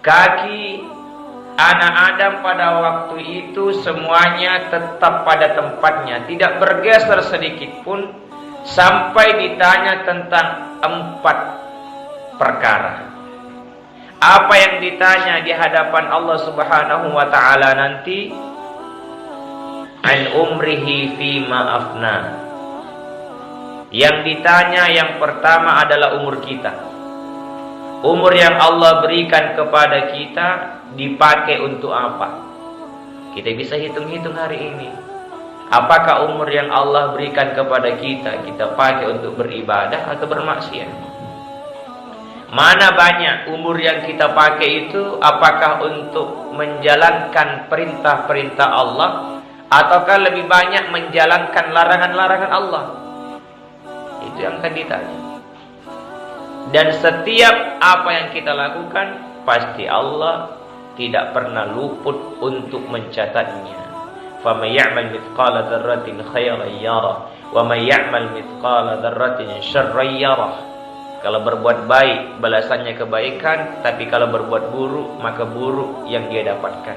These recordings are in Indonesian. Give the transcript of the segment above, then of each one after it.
Kaki anak Adam pada waktu itu semuanya tetap pada tempatnya, tidak bergeser sedikit pun, sampai ditanya tentang 4 perkara. Apa yang ditanya di hadapan Allah Subhanahu wa taala nanti? An umrihi fima afna. Yang ditanya yang pertama adalah umur kita. Umur yang Allah berikan kepada kita dipakai untuk apa? Kita bisa hitung-hitung hari ini. Apakah umur yang Allah berikan kepada kita pakai untuk beribadah atau bermaksiat? Mana banyak umur yang kita pakai itu, apakah untuk menjalankan perintah-perintah Allah, ataukah lebih banyak menjalankan larangan-larangan Allah? Itu yang akan ditanya. Dan setiap apa yang kita lakukan, pasti Allah tidak pernah luput untuk mencatatnya. فَمَنْ يَعْمَلْ مِثْقَالَ ذَرَّةٍ خَيْرًا يَرَهُ وَمَنْ يَعْمَلْ مِثْقَالَ ذَرَّةٍ شَرًّا يَرَهُ. Kalau berbuat baik, balasannya kebaikan. Tapi kalau berbuat buruk, maka buruk yang dia dapatkan.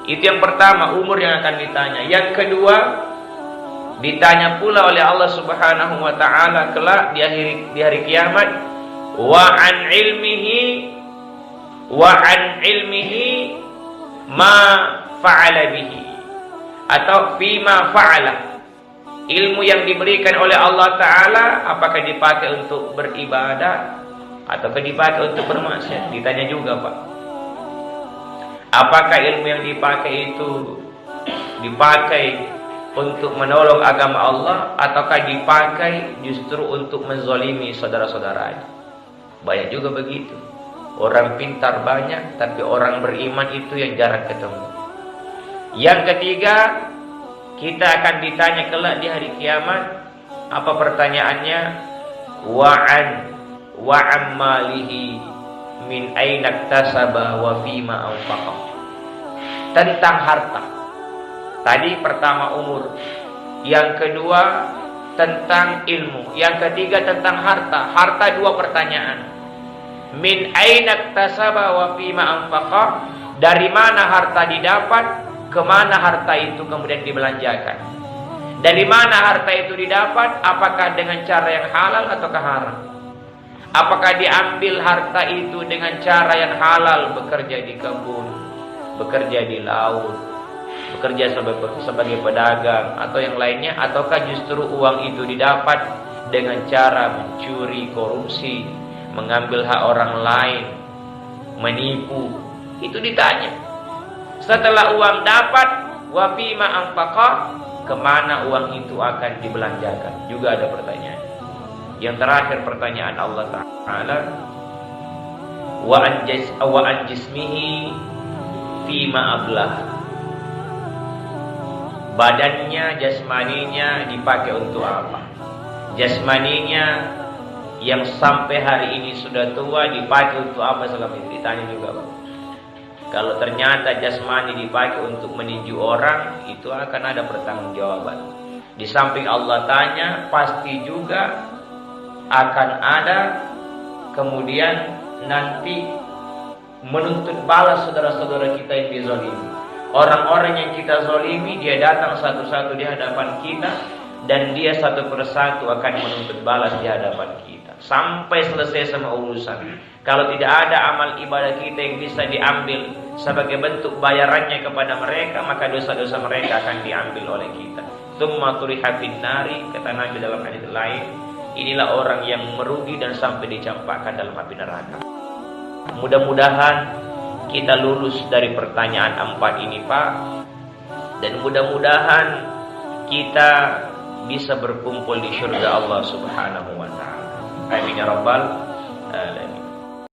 Itu yang pertama, umur yang akan ditanya. Yang kedua, ditanya pula oleh Allah Subhanahu wa taala kelak di hari kiamat, wa an ilmihi ma fa'ala bihi, atau fima fa'ala. Ilmu yang diberikan oleh Allah Ta'ala, apakah dipakai untuk beribadah ataukah dipakai untuk bermaksiat? Ditanya juga, Pak. Apakah ilmu yang dipakai itu dipakai untuk menolong agama Allah, ataukah dipakai justru untuk menzalimi saudara-saudaranya? Banyak juga begitu. Orang pintar banyak, tapi orang beriman itu yang jarang ketemu. Yang ketiga, kita akan ditanya kelak di hari kiamat. Apa pertanyaannya? Wa ammalihi min aina iktasaba wa fima anfaqa. Tentang harta. Tadi pertama umur, yang kedua tentang ilmu, yang ketiga tentang harta. Harta 2 pertanyaan. Min aina iktasaba wa fima anfaqa. Dari mana harta didapat? Kemana harta itu kemudian dibelanjakan? Dari mana harta itu didapat? Apakah dengan cara yang halal ataukah haram? Apakah diambil harta itu dengan cara yang halal, bekerja di kebun, bekerja di laut, bekerja sebagai pedagang atau yang lainnya, ataukah justru uang itu didapat dengan cara mencuri, korupsi, mengambil hak orang lain, menipu? Itu ditanya. Setelah uang dapat, wa fima anfaqa, kemana uang itu akan dibelanjakan? Juga ada pertanyaan. Yang terakhir pertanyaan Allah Ta'ala, wa an jismihi fima ablah. Badannya, jasmaninya dipakai untuk apa? Jasmaninya yang sampai hari ini sudah tua dipakai untuk apa selama ini? Ditanya juga, Pak. Kalau ternyata jasmani dipakai untuk meninju orang, itu akan ada pertanggungjawaban. Di samping Allah tanya, pasti juga akan ada kemudian nanti menuntut balas saudara-saudara kita yang dizalimi. Orang-orang yang kita zalimi, dia datang satu-satu di hadapan kita, dan dia satu persatu akan menuntut balas di hadapan kita sampai selesai semua urusan. Kalau tidak ada amal ibadah kita yang bisa diambil sebagai bentuk bayarannya kepada mereka, maka dosa-dosa mereka akan diambil oleh kita. Tsumma turiha fin nari, kata Nabi dalam hadis lain, inilah orang yang merugi dan sampai dicampakkan dalam api neraka. Mudah-mudahan kita lulus dari pertanyaan 4 ini, Pak, dan mudah-mudahan kita bisa berkumpul di surga Allah Subhanahu wa ta'ala. Amin ya rabbal alamin.